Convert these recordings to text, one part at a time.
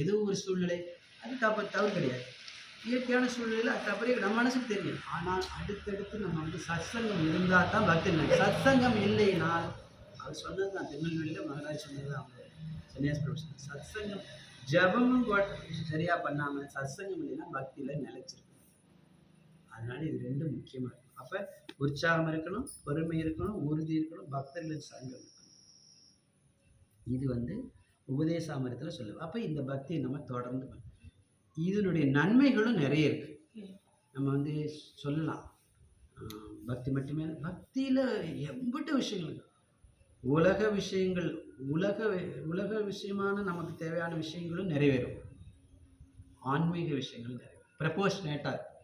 ஏதோ ஒரு சூழ்நிலை அது தவறு கிடையாது. இயற்கையான சூழ்நிலையில் அது தவறே நம்ம மனசுக்கு தெரியும். ஆனால் அடுத்தடுத்து நம்ம வந்து சத்சங்கம் இருந்தால் தான் பக்தி இல்லை. சத்சங்கம் இல்லைனால் அவர் சொன்னது தான், திருநெல்வேலியில் மகராஜ் சொன்னது தான், அவங்க சன்னியாசி ப்ரொஃபஸர். சத்சங்கம் ஜபமும் சரியாக பண்ணாமல் சத்சங்கம் இல்லைன்னா பக்தியில் நிலைச்சிருக்கும். அதனால இது ரெண்டும் முக்கியமாக இருக்கும். அப்போ உற்சாகம் இருக்கணும், பொறுமை இருக்கணும், உறுதி இருக்கணும், பக்தர்களின் சங்கம் இருக்கணும். இது வந்து உபதேசாமரத்தில் சொல்லுவோம். அப்போ இந்த பக்தியை நம்ம தொடர்ந்து பண்ணணும். இதனுடைய நன்மைகளும் நிறைய இருக்கு. நம்ம வந்து சொல்லலாம் பக்தி மட்டுமே, பக்தியில் எவ்வளவு விஷயங்கள் இருக்கு. உலக விஷயங்கள், உலக விஷயமான நமக்கு தேவையான விஷயங்களும் நிறைவேறும், ஆன்மீக விஷயங்களும் நிறைவேறும். ப்ரப்போர்ஷனேட்டாக இருக்கும்.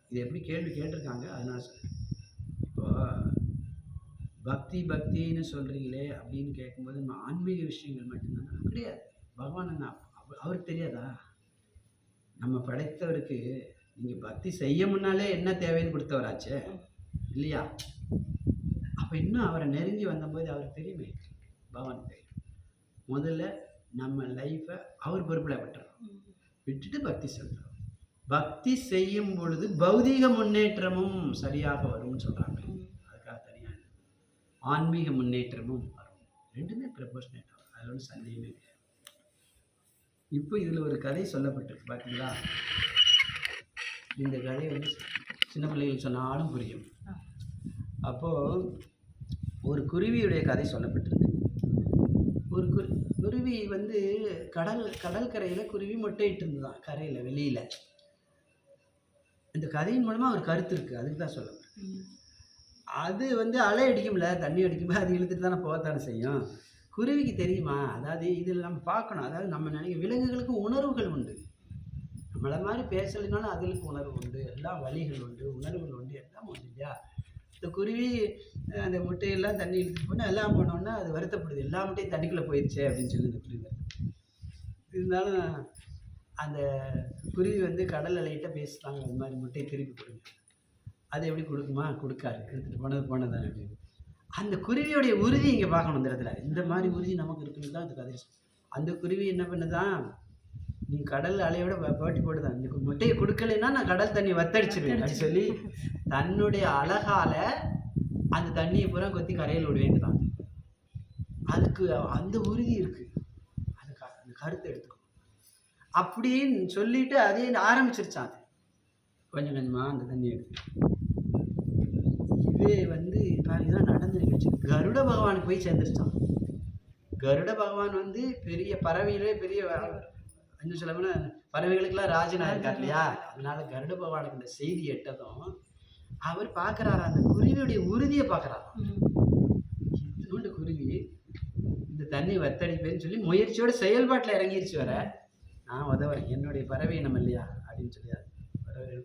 இது எப்படி கேள்வி கேட்டிருக்காங்க, அதனால சொல்றேன். இப்போ பக்தின்னு சொல்கிறீங்களே அப்படின்னு கேட்கும்போது நம்ம ஆன்மீக விஷயங்கள் மட்டும்தான் கிடையாது. பகவான் என்ன அவருக்கு தெரியாதா? நம்ம படைத்தவருக்கு நீங்கள் பக்தி செய்ய முன்னாலே என்ன தேவைன்னு கொடுத்தவராச்சே இல்லையா? அப்போ இன்னும் அவரை நெருங்கி வந்தபோது அவருக்கு தெரியுமே, பகவான் தெரியும். முதல்ல நம்ம லைஃப்பை அவர் பொறுப்பில் விட்டுட்டு பக்தி செலுத்துறோம். பக்தி செய்யும் பொழுது பௌதீக முன்னேற்றமும் சரியாக வரும்னு சொல்கிறாங்க. அதுக்காக தனியாக ஆன்மீக முன்னேற்றமும் வரும். ரெண்டுமே ப்ரப்போர்ஷனேட் ஆகும். அதில் ஒன்றும் சந்தேகமே கிடையாது. இப்போ இதில் ஒரு கதை சொல்லப்பட்டிருக்கு பார்த்தீங்களா? இந்த கதை வந்து சின்ன பிள்ளைகள் சொன்னாலும் புரியும். அப்போது ஒரு குருவியுடைய கதை சொல்லப்பட்டிருக்கு. ஒரு குருவி வந்து கடற்கரையில் குருவி முட்டையிட்டு இருந்ததான், கரையில் வெளியில். இந்த கதையின் மூலமாக ஒரு கருத்து இருக்குது, அதுக்கு தான் சொல்ல. அது வந்து அலை அடிக்கும்ல, தண்ணி அடிக்கும்போது அது இழுத்துட்டு தானே போகத்தானே செய்யும். குருவிக்கு தெரியுமா? அதாவது இதில் நம்ம பார்க்கணும். அதாவது நம்ம விலங்குகளுக்கு உணர்வுகள் உண்டு. நம்மளை மாதிரி பேசலைனாலும் அதுகளுக்கு உணர்வு உண்டு, எல்லாம் வழிகள் உண்டு, உணர்வுகள் உண்டு, எல்லாம் உண்டு இல்லையா? இந்த குருவி அந்த முட்டையெல்லாம் தண்ணி இழுத்துட்டு போனால் எல்லாம் போனோன்னா அது வருத்தப்படுது, எல்லா முட்டையும் தண்ணிக்குள்ளே போயிடுச்சே அப்படின்னு சொல்லி இந்த குருவி. இருந்தாலும் அந்த குருவி வந்து கடல் அலைகிட்ட பேசுகிறாங்க, அது மாதிரி முட்டையை திருப்பி கொடுங்க. அது எப்படி கொடுக்குமா? கொடுக்காது, எடுத்துகிட்டு போனதான் அப்படின்னு. அந்த குருவியோடைய உறுதி இங்கே பார்க்கணும். இந்த இடத்துல இந்த மாதிரி உறுதி நமக்கு இருக்குன்னு தான் இந்த கதை. அந்த குருவி என்ன பண்ணுதான், நீ கடல் அலையோட போட்டி போடுதான், இந்த முட்டையை கொடுக்கலைன்னா நான் கடல் தண்ணி வத்தடிச்சிருவேன் அப்படின்னு சொல்லி தன்னுடைய அழகால அந்த தண்ணியை பூரா கொத்தி கரையில் விடுவேங்குதான். அதுக்கு அந்த உறுதி இருக்கு. அந்த கருத்தை எடுத்துக்கணும் அப்படின்னு சொல்லிட்டு அதே ஆரம்பிச்சிருச்சான். அது கொஞ்சம் கொஞ்சமா அந்த தண்ணி எடுத்து இதே வந்து இதுதான் நடந்த நிகழ்ச்சி. கருட பகவானுக்கு போய் சேர்ந்துருச்சான். கருட பகவான் வந்து பெரிய பறவையிலே பெரிய இன்னும் சொல்ல போனா பறவைகளுக்கெல்லாம் ராஜனாக இருக்கார் இல்லையா? அதனால கருட பகவானுக்கு இந்த செய்தி எட்டதும் அவர் பார்க்குறாரா, அந்த குருவியுடைய உறுதியை பார்க்குறாரா. இதுண்டு குருவி இந்த தண்ணி வத்தடிப்பேன்னு சொல்லி முயற்சியோட செயல்பாட்டில் இறங்கிருச்சு. வர நான் உதவுறேன், என்னுடைய பறவை நம்ம இல்லையா அப்படின்னு சொல்லியாரு.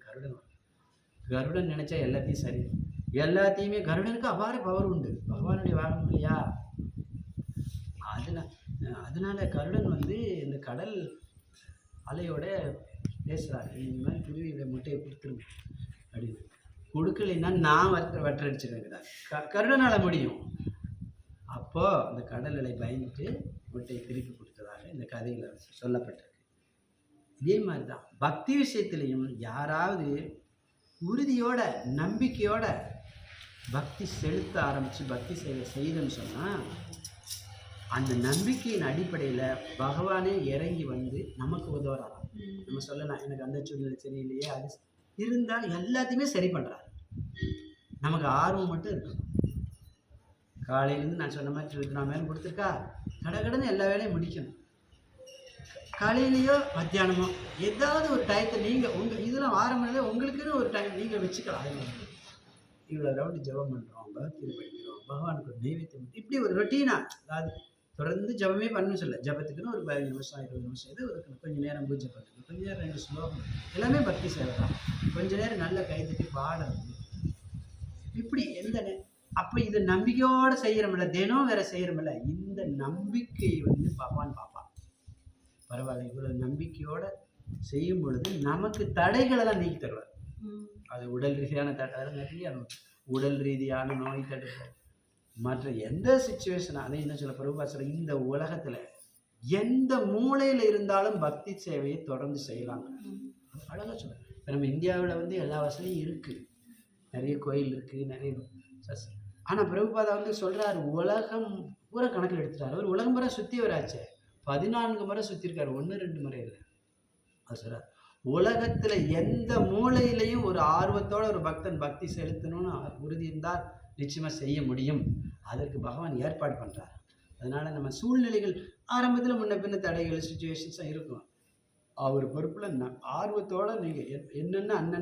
கருடன் கருடன் நினைச்சா எல்லாத்தையும் சரி, எல்லாத்தையுமே கருடனுக்கு அபார பவர் உண்டு, பகவானுடைய வாகனம் இல்லையா? அதனால கருடன் வந்து இந்த கடல் அலையோட பேசுகிறாரு, இந்த மாதிரி குருவியோட முட்டையை கொடுத்துருங்க அப்படின்னு. கொடுக்கலைன்னா நான் வட்டடிச்சிருவேன். கருடனால் முடியும். அப்போது அந்த கடல் அலை பயந்துட்டு முட்டையை திருப்பி கொடுத்ததாக இந்த கதையில் சொல்லப்பட்டிருக்கு. இதே மாதிரி தான் பக்தி விஷயத்திலையும் யாராவது உறுதியோட நம்பிக்கையோட பக்தி செலுத்த ஆரம்பித்து பக்தி செய்யணும்னு சொன்னால் அந்த நம்பிக்கையின் அடிப்படையில் பகவானே இறங்கி வந்து நமக்கு உதவுறாராம். நம்ம சொல்லலாம், எனக்கு அந்த சூழ்நிலை சரியில்லையே, அது இருந்தால் எல்லாத்தையுமே சரி பண்ணுறாரு. நமக்கு ஆர்வம் மட்டும் இருக்கணும். காலையிலேருந்து நான் சொன்ன மாதிரி 24 நேரம் கொடுத்துருக்கா, கடகடன்னு எல்லா வேலையும் முடிக்கணும். காலையிலையோ மத்தியானமோ ஏதாவது ஒரு டயத்தை நீங்கள் இதெல்லாம் ஆரம்பமே உங்களுக்குன்னு ஒரு டைம் நீங்கள் வச்சுக்கலாம். இவ்வளோ ரவுண்டு ஜபம் பண்ணுறோம், பகவத்கீதை படிக்கிறோம், பகவானுக்கு ஒரு நைவேத்தியம், இப்படி ஒரு ரொட்டீனாக, அதாவது தொடர்ந்து ஜபமே பண்ணணும் சொல்ல, ஜபத்துக்குன்னு ஒரு 15 நிமிஷம் 20 நிமிஷம் இது இருக்கணும். கொஞ்சம் நேரம் பூஜை பண்ணுறது, கொஞ்சம் நேரம் 2 ஸ்லோகம், எல்லாமே பக்தி சேவை தான். கொஞ்சம் நேரம் நல்ல கைத்தட்டி பாடுறது, இப்படி எந்த அப்போ இது நம்பிக்கையோடு செய்கிறோமில்ல, தினம் வேற செய்கிறோமில்ல, இந்த நம்பிக்கை வந்து பகவான் பார்ப்பான். பரவாயில்ல, இவ்வளோ நம்பிக்கையோடு செய்யும் பொழுது நமக்கு தடைகளெல்லாம் நீக்கி தருவார். அது உடல் ரீதியான நிறைய உடல் ரீதியான நோய் தடுப்பு, மற்ற எந்த சுச்சுவேஷன், அதை என்ன சொல்ல பிரபுபா சொல்ல, இந்த உலகத்தில் எந்த மூலையில் இருந்தாலும் பக்தி சேவையை தொடர்ந்து செய்யலாம். அழகாக சொல்கிறேன். இப்போ நம்ம இந்தியாவில் வந்து எல்லா வசதியும் இருக்குது, நிறைய கோயில் இருக்குது, நிறைய ஆனால் பிரபுபாதா வந்து சொல்கிறாரு, உலகம் பூரா கணக்கில் எடுத்துட்டார். அவர் உலகம் பூரா சுற்றி வராச்சே, 14 முறை சுற்றிருக்காரு, 1 2 முறை இல்லை. அது சொல்கிறார், உலகத்தில் எந்த மூலையிலையும் ஒரு ஆர்வத்தோட ஒரு பக்தன் பக்தி செலுத்தணும்னு உறுதி இருந்தால் நிச்சயமாக செய்ய முடியும். அதற்கு பகவான் ஏற்பாடு பண்ணுறார். அதனால் நம்ம சூழ்நிலைகள் ஆரம்பத்தில் முன்ன பின்ன தடைகள் சுச்சுவேஷன்ஸாக இருக்கும். அவர் பொறுப்பில் ஆர்வத்தோடு நீங்கள் என்னென்ன அண்ணன்